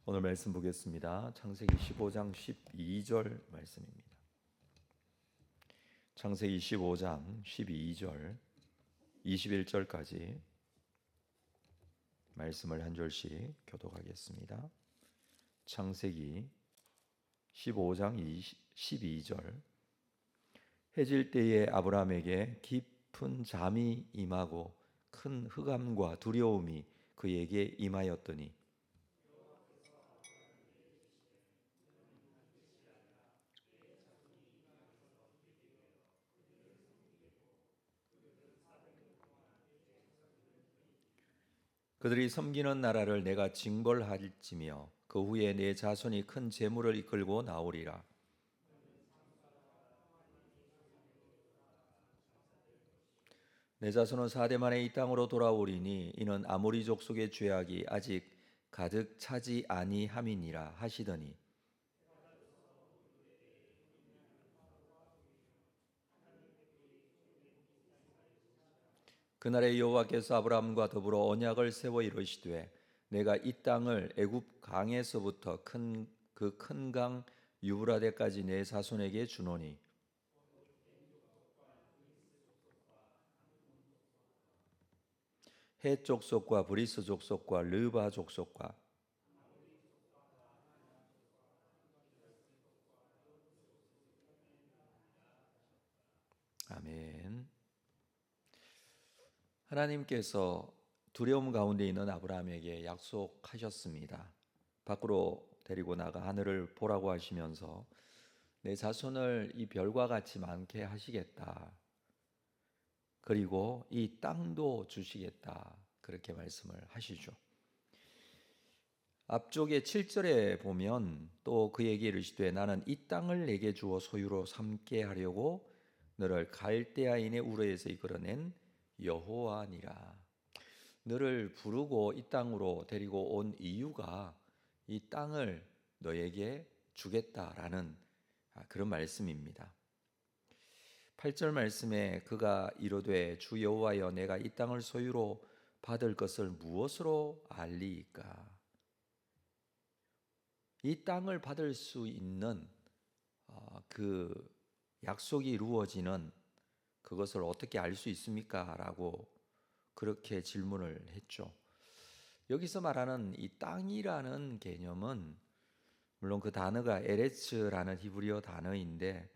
오늘 말씀 보겠습니다. 창세기 15장 12절 말씀입니다. 창세기 15장 12절 21절까지 말씀을 한 절씩 교독하겠습니다. 창세기 15장 12절 해질 때에 아브라함에게 깊은 잠이 임하고 큰 흑암과 두려움이 그에게 임하였더니 그들이 섬기는 나라를 내가 징벌할지며 그 후에 내 자손이 큰 재물을 이끌고 나오리라. 내 자손은 4대 만에 이 땅으로 돌아오리니 이는 아모리 족속의 죄악이 아직 가득 차지 아니함이니라 하시더니 그날에 여호와께서 아브라함과 더불어 언약을 세워 이르시되 내가 이 땅을 애굽 강에서부터 그 큰 강 유브라데까지 내 자손에게 주노니 헷 족속과 브리스 족속과 르바 족속과 아멘. 하나님께서 두려움 가운데 있는 아브라함에게 약속하셨습니다. 밖으로 데리고 나가 하늘을 보라고 하시면서 내 자손을 이 별과 같이 많게 하시겠다. 그리고 이 땅도 주시겠다. 그렇게 말씀을 하시죠. 앞쪽에 7절에 보면 또 그에게 이르시되 나는 이 땅을 내게 주어 소유로 삼게 하려고 너를 갈대아인의 우르에서 이끌어낸 여호와니라. 너를 부르고 이 땅으로 데리고 온 이유가 이 땅을 너에게 주겠다라는 그런 말씀입니다. 8절 말씀에 그가 이르되 주 여호와여 내가 이 땅을 소유로 받을 것을 무엇으로 알리이까? 이 땅을 받을 수 있는 그 약속이 이루어지는 그것을 어떻게 알 수 있습니까? 라고 그렇게 질문을 했죠. 여기서 말하는 이 땅이라는 개념은 물론 그 단어가 에레츠라는 히브리어 단어인데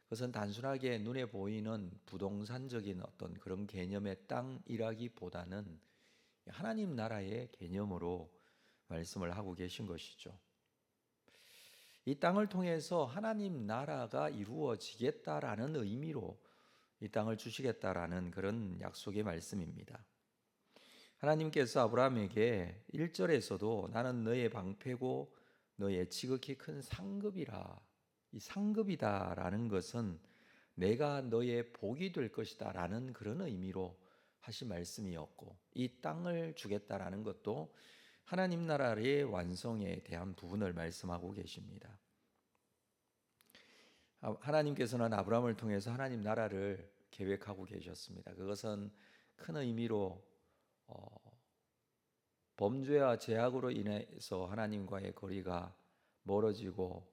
그것은 단순하게 눈에 보이는 부동산적인 어떤 그런 개념의 땅이라기보다는 하나님 나라의 개념으로 말씀을 하고 계신 것이죠. 이 땅을 통해서 하나님 나라가 이루어지겠다라는 의미로 이 땅을 주시겠다라는 그런 약속의 말씀입니다. 하나님께서 아브라함에게 1절에서도 나는 너의 방패고 너의 지극히 큰 상급이라, 이 상급이다라는 것은 내가 너의 복이 될 것이다 라는 그런 의미로 하신 말씀이었고 이 땅을 주겠다라는 것도 하나님 나라의 완성에 대한 부분을 말씀하고 계십니다. 하나님께서는 아브라함을 통해서 하나님 나라를 계획하고 계셨습니다. 그것은 큰 의미로 범죄와 죄악으로 인해서 하나님과의 거리가 멀어지고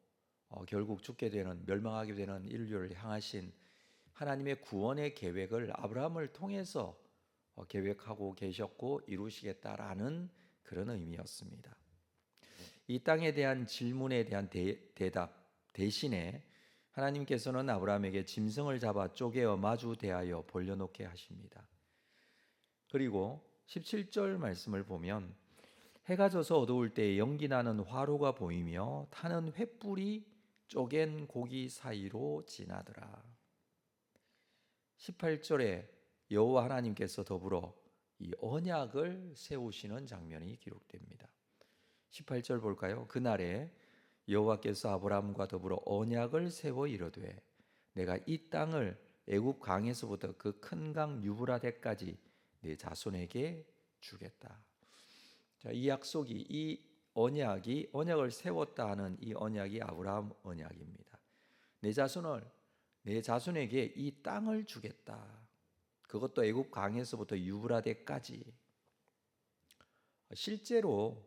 결국 죽게 되는 멸망하게 되는 인류를 향하신 하나님의 구원의 계획을 아브라함을 통해서 계획하고 계셨고 이루시겠다라는 그런 의미였습니다. 이 땅에 대한 질문에 대한 대답 대신에 하나님께서는 아브라함에게 짐승을 잡아 쪼개어 마주 대하여 벌려놓게 하십니다. 그리고 17절 말씀을 보면 해가 져서 어두울 때 연기 나는 화로가 보이며 타는 횃불이 쪼갠 고기 사이로 지나더라. 18절에 여호와 하나님께서 더불어 이 언약을 세우시는 장면이 기록됩니다. 18절 볼까요? 그날에 여호와께서 아브라함과 더불어 언약을 세워 이르되 내가 이 땅을 애굽 강에서부터 그 큰 강 유브라데까지 내 자손에게 주겠다. 자, 이 약속이 이 언약을 세웠다 하는 이 언약이 아브라함 언약입니다. 내 자손에게 이 땅을 주겠다. 그것도 애굽 강에서부터 유브라데까지. 실제로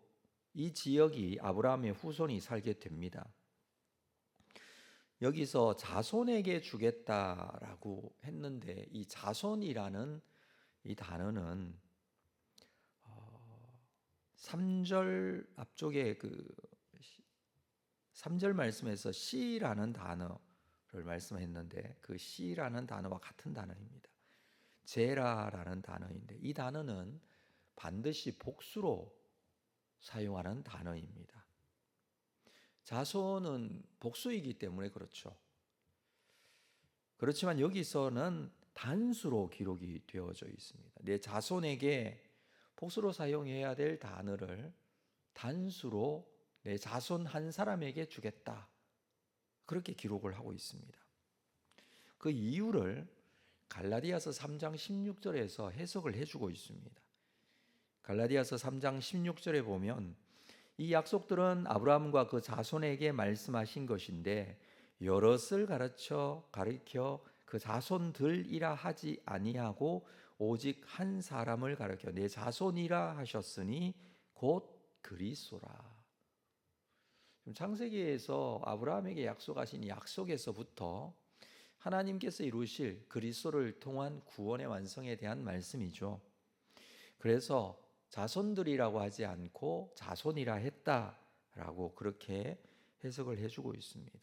이 지역이 아브라함의 후손이 살게 됩니다. 여기서 자손에게 주겠다라고 했는데 이 자손이라는 이 단어는 3절 앞쪽에 그 3절 말씀에서 씨라는 단어를 말씀했는데 그 씨라는 단어와 같은 단어입니다. 제라라는 단어인데 이 단어는 반드시 복수로 사용하는 단어입니다. 자손은 복수이기 때문에 그렇죠. 그렇지만 여기서는 단수로 기록이 되어져 있습니다. 내 자손에게 복수로 사용해야 될 단어를 단수로 내 자손 한 사람에게 주겠다. 그렇게 기록을 하고 있습니다. 그 이유를 갈라디아서 3장 16절에서 해석을 해주고 있습니다. 갈라디아서 3장 16절에 보면 이 약속들은 아브라함과 그 자손에게 말씀하신 것인데 여럿을 가리켜 그 자손들이라 하지 아니하고 오직 한 사람을 가리켜 내 자손이라 하셨으니 곧 그리스도라. 창세기에서 아브라함에게 약속하신 약속에서부터 하나님께서 이루실 그리스도를 통한 구원의 완성에 대한 말씀이죠. 그래서 자손들이라고 하지 않고 자손이라 했다라고 그렇게 해석을 해주고 있습니다.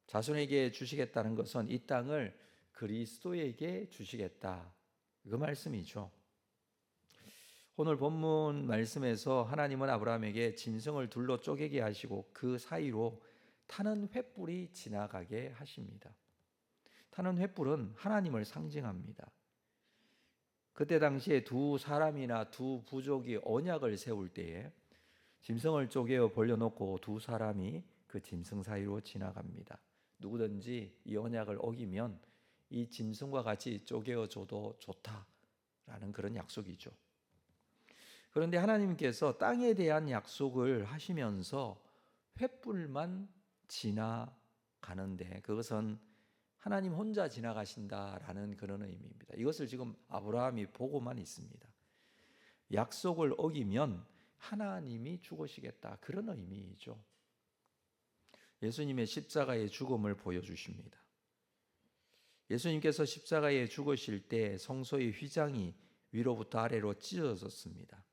자손에게 주시겠다는 것은 이 땅을 그리스도에게 주시겠다 그 말씀이죠. 오늘 본문 말씀에서 하나님은 아브라함에게 짐승을 둘로 쪼개게 하시고 그 사이로 타는 횃불이 지나가게 하십니다. 타는 횃불은 하나님을 상징합니다. 그때 당시에 두 사람이나 두 부족이 언약을 세울 때에 짐승을 쪼개어 벌려놓고 두 사람이 그 짐승 사이로 지나갑니다. 누구든지 이 언약을 어기면 이 짐승과 같이 쪼개어줘도 좋다라는 그런 약속이죠. 그런데 하나님께서 땅에 대한 약속을 하시면서 횃불만 지나가는데 그것은 하나님 혼자 지나가신다라는 그런 의미입니다. 이것을 지금 아브라함이 보고만 있습니다. 약속을 어기면 하나님이 죽으시겠다 그런 의미이죠. 예수님의 십자가의 죽음을 보여주십니다. 예수님께서 십자가에 죽으실 때 성소의 휘장이 위로부터 아래로 찢어졌습니다.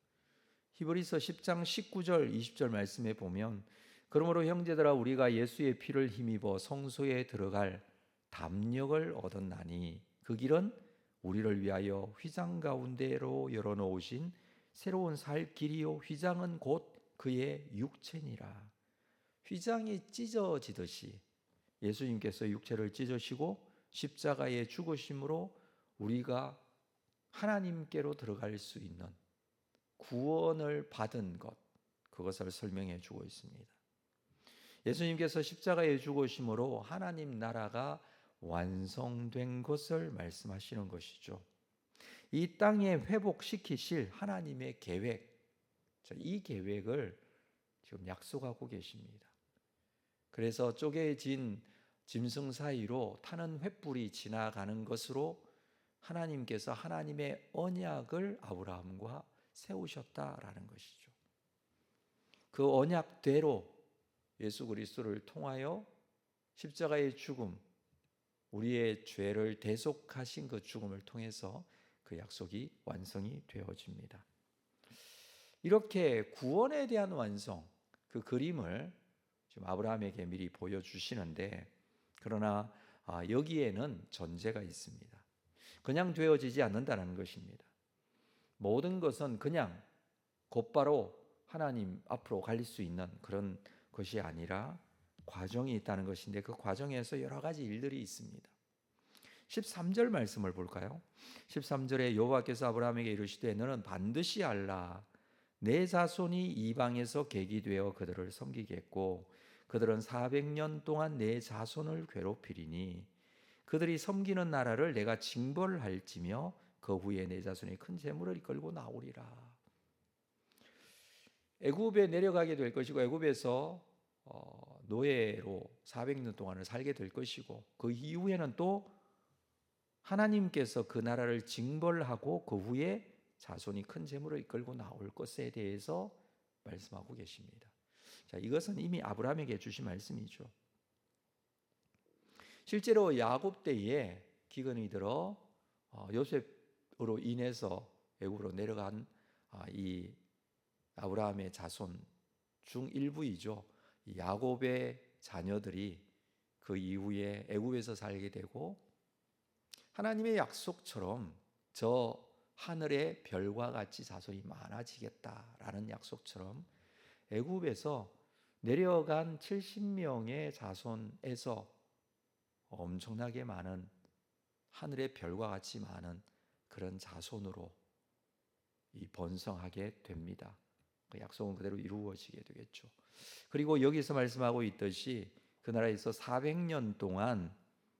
히브리서 10장 19절 20절 말씀에 보면 그러므로 형제들아 우리가 예수의 피를 힘입어 성소에 들어갈 담력을 얻었나니 그 길은 우리를 위하여 휘장 가운데로 열어놓으신 새로운 살 길이요 휘장은 곧 그의 육체니라. 휘장이 찢어지듯이 예수님께서 육체를 찢으시고 십자가에 죽으심으로 우리가 하나님께로 들어갈 수 있는 구원을 받은 것, 그것을 설명해 주고 있습니다. 예수님께서 십자가에 죽으심으로 하나님 나라가 완성된 것을 말씀하시는 것이죠. 이 땅에 회복시키실 하나님의 계획, 이 계획을 지금 약속하고 계십니다. 그래서 쪼개진 짐승 사이로 타는 횃불이 지나가는 것으로 하나님께서 하나님의 언약을 아브라함과 세우셨다라는 것이죠. 그 언약대로 예수 그리스도를 통하여 십자가의 죽음, 우리의 죄를 대속하신 그 죽음을 통해서 그 약속이 완성이 되어집니다. 이렇게 구원에 대한 완성, 그 그림을 지금 아브라함에게 미리 보여주시는데 그러나 여기에는 전제가 있습니다. 그냥 되어지지 않는다는 것입니다. 모든 것은 그냥 곧바로 하나님 앞으로 갈 수 있는 그런 것이 아니라 과정이 있다는 것인데 그 과정에서 여러 가지 일들이 있습니다. 13절 말씀을 볼까요? 13절에 여호와께서 아브라함에게 이르시되 너는 반드시 알라 내 자손이 이방에서 객이 되어 그들을 섬기겠고 그들은 400년 동안 내 자손을 괴롭히리니 그들이 섬기는 나라를 내가 징벌할지며 그 후에 내 자손이 큰 재물을 이끌고 나오리라. 애굽에 내려가게 될 것이고 애굽에서 노예로 400년 동안을 살게 될 것이고 그 이후에는 또 하나님께서 그 나라를 징벌하고 그 후에 자손이 큰 재물을 이끌고 나올 것에 대해서 말씀하고 계십니다. 자, 이것은 이미 아브라함에게 주신 말씀이죠. 실제로 야곱 때에 기근이 들어 요셉으로 인해서 애굽으로 내려간 이 아브라함의 자손 중 일부이죠. 야곱의 자녀들이 그 이후에 애굽에서 살게 되고 하나님의 약속처럼 저 하늘의 별과 같이 자손이 많아지겠다라는 약속처럼 애굽에서 내려간 70명의 자손에서 엄청나게 많은 하늘의 별과 같이 많은 그런 자손으로 이 번성하게 됩니다. 그 약속은 그대로 이루어지게 되겠죠. 그리고 여기서 말씀하고 있듯이 그 나라에서 400년 동안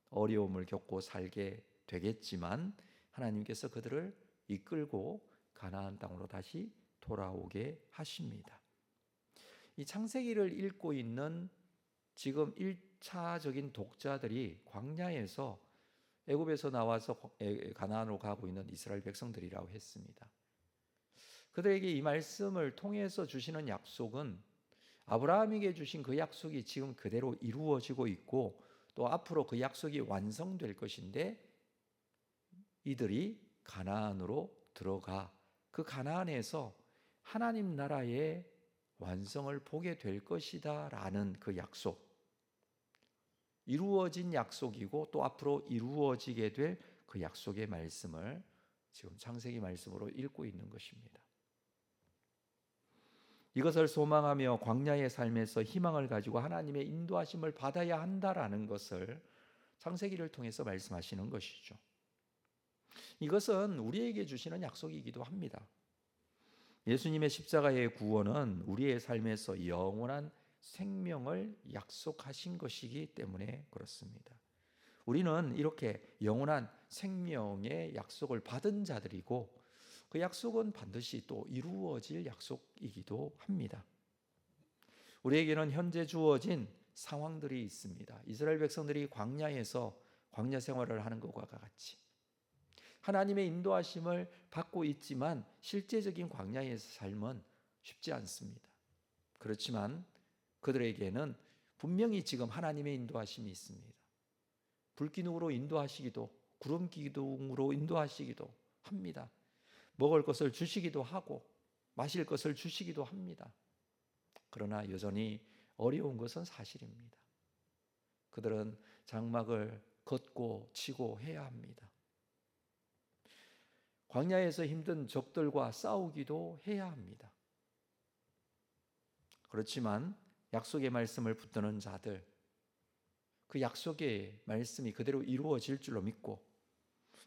어려움을 겪고 살게 되겠지만 하나님께서 그들을 이끌고 가나안 땅으로 다시 돌아오게 하십니다. 이 창세기를 읽고 있는 지금 1차적인 독자들이 광야에서 애굽에서 나와서 가나안으로 가고 있는 이스라엘 백성들이라고 했습니다. 그들에게 이 말씀을 통해서 주시는 약속은 아브라함에게 주신 그 약속이 지금 그대로 이루어지고 있고 또 앞으로 그 약속이 완성될 것인데 이들이 가나안으로 들어가 그 가나안에서 하나님 나라의 완성을 보게 될 것이다 라는 그 약속, 이루어진 약속이고 또 앞으로 이루어지게 될 그 약속의 말씀을 지금 창세기 말씀으로 읽고 있는 것입니다. 이것을 소망하며 광야의 삶에서 희망을 가지고 하나님의 인도하심을 받아야 한다라는 것을 창세기를 통해서 말씀하시는 것이죠. 이것은 우리에게 주시는 약속이기도 합니다. 예수님의 십자가의 구원은 우리의 삶에서 영원한 생명을 약속하신 것이기 때문에 그렇습니다. 우리는 이렇게 영원한 생명의 약속을 받은 자들이고 그 약속은 반드시 또 이루어질 약속이기도 합니다. 우리에게는 현재 주어진 상황들이 있습니다. 이스라엘 백성들이 광야에서 광야 생활을 하는 것과 같이 하나님의 인도하심을 받고 있지만 실제적인 광야에서 삶은 쉽지 않습니다. 그렇지만 그들에게는 분명히 지금 하나님의 인도하심이 있습니다. 불기둥으로 인도하시기도 구름 기둥으로 인도하시기도 합니다. 먹을 것을 주시기도 하고 마실 것을 주시기도 합니다. 그러나 여전히 어려운 것은 사실입니다. 그들은 장막을 걷고 치고 해야 합니다. 광야에서 힘든 적들과 싸우기도 해야 합니다. 그렇지만 약속의 말씀을 붙드는 자들, 그 약속의 말씀이 그대로 이루어질 줄로 믿고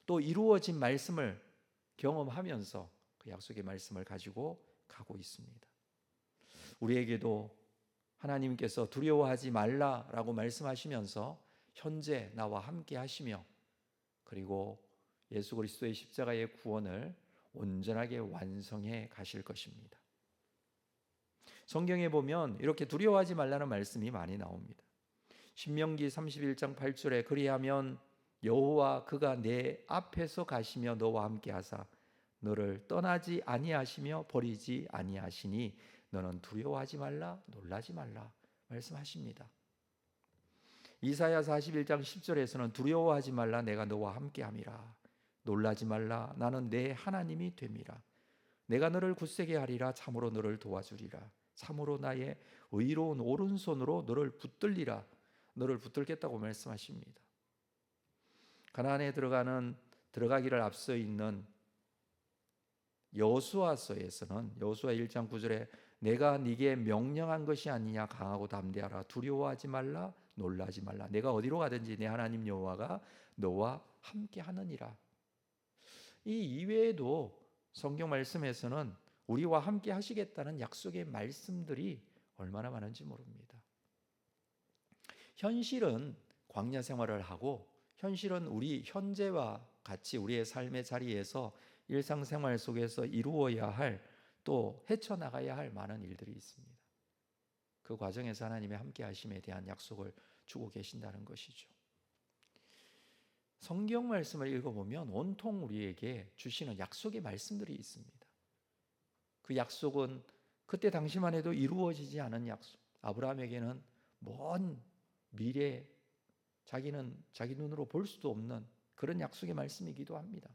또 이루어진 말씀을 경험하면서 그 약속의 말씀을 가지고 가고 있습니다. 우리에게도 하나님께서 두려워하지 말라라고 말씀하시면서 현재 나와 함께 하시며 그리고 예수 그리스도의 십자가의 구원을 온전하게 완성해 가실 것입니다. 성경에 보면 이렇게 두려워하지 말라는 말씀이 많이 나옵니다. 신명기 31장 8절에 그리하면 여호와 그가 내 앞에서 가시며 너와 함께 하사 너를 떠나지 아니하시며 버리지 아니하시니 너는 두려워하지 말라 놀라지 말라 말씀하십니다. 이사야 41장 10절에서는 두려워하지 말라 내가 너와 함께 함이라 놀라지 말라 나는 내 하나님이 됨이라 내가 너를 굳세게 하리라 참으로 너를 도와주리라 참으로 나의 의로운 오른손으로 너를 붙들리라 너를 붙들겠다고 말씀하십니다. 가나안에 들어가기를 앞서 있는 여호수아서에서는 여호수아 1장 9절에 내가 네게 명령한 것이 아니냐 강하고 담대하라 두려워하지 말라 놀라지 말라 내가 어디로 가든지 내 하나님 여호와가 너와 함께 하느니라. 이 이외에도 성경 말씀에서는 우리와 함께 하시겠다는 약속의 말씀들이 얼마나 많은지 모릅니다. 현실은 광야 생활을 하고 현실은 우리 현재와 같이 우리의 삶의 자리에서 일상생활 속에서 이루어야 할 또 헤쳐나가야 할 많은 일들이 있습니다. 그 과정에서 하나님의 함께 하심에 대한 약속을 주고 계신다는 것이죠. 성경 말씀을 읽어보면 온통 우리에게 주시는 약속의 말씀들이 있습니다. 그 약속은 그때 당시만 해도 이루어지지 않은 약속. 아브라함에게는 먼 미래, 자기는 자기 눈으로 볼 수도 없는 그런 약속의 말씀이기도 합니다.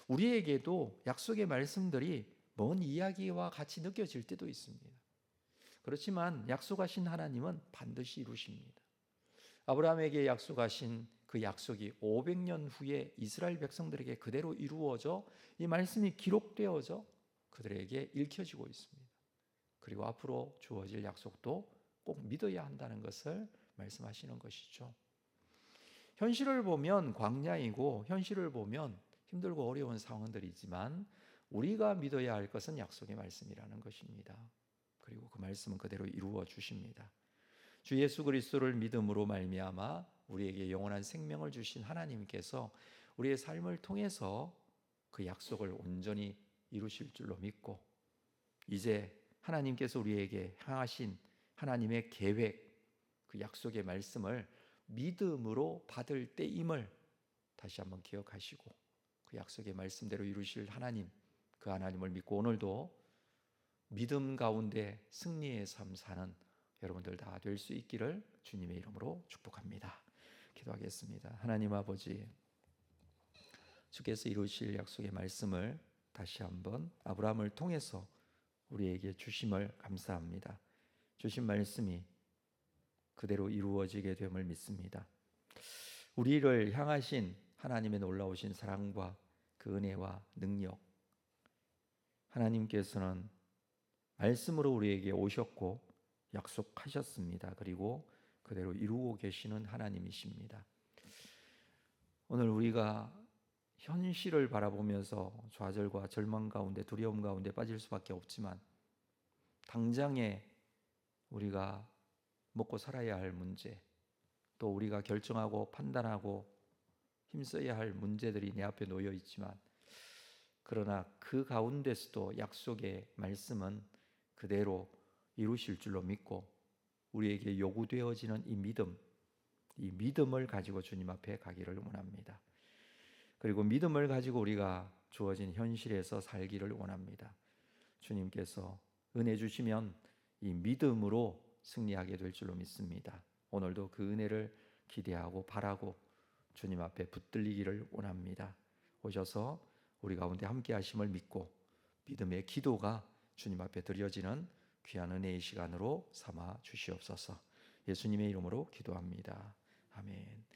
우리에게도 약속의 말씀들이 먼 이야기와 같이 느껴질 때도 있습니다. 그렇지만 약속하신 하나님은 반드시 이루십니다. 아브라함에게 약속하신 그 약속이 500년 후에 이스라엘 백성들에게 그대로 이루어져 이 말씀이 기록되어져 그들에게 읽혀지고 있습니다. 그리고 앞으로 주어질 약속도 꼭 믿어야 한다는 것을 말씀하시는 것이죠. 현실을 보면 광야이고 현실을 보면 힘들고 어려운 상황들이지만 우리가 믿어야 할 것은 약속의 말씀이라는 것입니다. 그리고 그 말씀은 그대로 이루어 주십니다. 주 예수 그리스도를 믿음으로 말미암아 우리에게 영원한 생명을 주신 하나님께서 우리의 삶을 통해서 그 약속을 온전히 이루실 줄로 믿고 이제 하나님께서 우리에게 향하신 하나님의 계획, 그 약속의 말씀을 믿음으로 받을 때임을 다시 한번 기억하시고 그 약속의 말씀대로 이루실 하나님, 그 하나님을 믿고 오늘도 믿음 가운데 승리의 삶 사는 여러분들 다 될 수 있기를 주님의 이름으로 축복합니다. 기도하겠습니다. 하나님 아버지, 주께서 이루실 약속의 말씀을 다시 한번 아브라함을 통해서 우리에게 주심을 감사합니다. 주신 말씀이 그대로 이루어지게 됨을 믿습니다. 우리를 향하신 하나님의 놀라우신 사랑과 그 은혜와 능력, 하나님께서는 말씀으로 우리에게 오셨고 약속하셨습니다. 그리고 그대로 이루고 계시는 하나님이십니다. 오늘 우리가 현실을 바라보면서 좌절과 절망 가운데 두려움 가운데 빠질 수밖에 없지만 당장에 우리가 먹고 살아야 할 문제, 또 우리가 결정하고 판단하고 힘써야 할 문제들이 내 앞에 놓여 있지만 그러나 그 가운데서도 약속의 말씀은 그대로 이루실 줄로 믿고 우리에게 요구되어지는 이 믿음을 가지고 주님 앞에 가기를 원합니다. 그리고 믿음을 가지고 우리가 주어진 현실에서 살기를 원합니다. 주님께서 은혜 주시면 이 믿음으로 승리하게 될 줄로 믿습니다. 오늘도 그 은혜를 기대하고 바라고 주님 앞에 붙들리기를 원합니다. 오셔서 우리 가운데 함께 하심을 믿고 믿음의 기도가 주님 앞에 드려지는 귀한 은혜의 시간으로 삼아 주시옵소서. 예수님의 이름으로 기도합니다. 아멘.